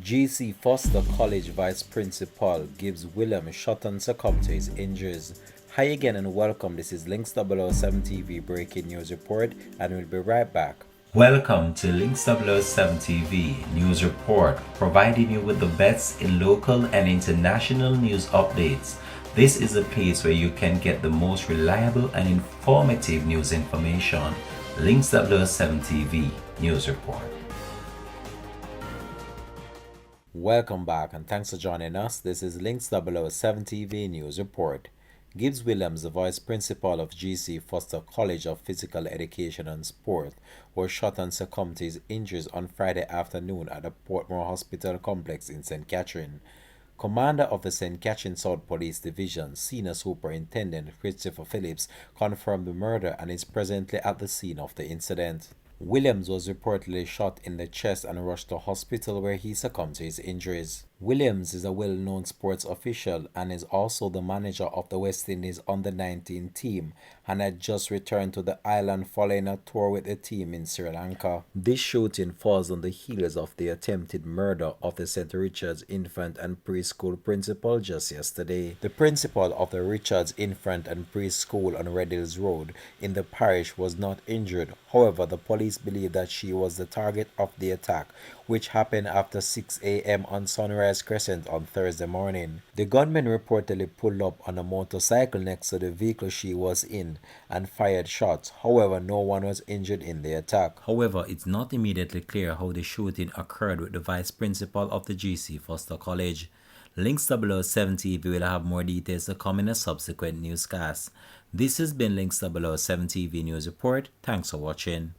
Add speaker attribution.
Speaker 1: GC Foster College Vice Principal Gibbs shot and succumbed to his injuries. Hi again and welcome. This is Links 007 TV breaking news report, and we'll be right back.
Speaker 2: Welcome to Links 007 TV News Report, providing you with the best in local and international news updates. This is a place where you can get the most reliable and informative news information. Links 007 TV News Report.
Speaker 1: Welcome back and thanks for joining us. This is Links 007 TV News Report. Gibbs Williams, the Vice Principal of GC Foster College of Physical Education and Sport, was shot and succumbed to his injuries on Friday afternoon at the Portmore Hospital Complex in St. Catherine. Commander of the St. Catherine South Police Division, Senior Superintendent Christopher Phillips, confirmed the murder and is presently at the scene of the incident. Williams was reportedly shot in the chest and rushed to hospital where he succumbed to his injuries. Williams is a well-known sports official and is also the manager of the West Indies under-19 team and had just returned to the island following a tour with the team in Sri Lanka. This shooting falls on the heels of the attempted murder of the St. Richard's Infant and Preschool principal just yesterday. The principal of the Richards Infant and Preschool on Red Hills Road in the parish was not injured. However, the police believe that she was the target of the attack, which happened after 6 a.m. on Sunrise Crescent on Thursday morning. The gunman reportedly pulled up on a motorcycle next to the vehicle she was in and fired shots. However, no one was injured in the attack. However, it's not immediately clear how the shooting occurred with the vice principal of the GC Foster College. Links 007 TV will have more details to come in a subsequent newscast. This has been Links 007 TV News Report. Thanks for watching.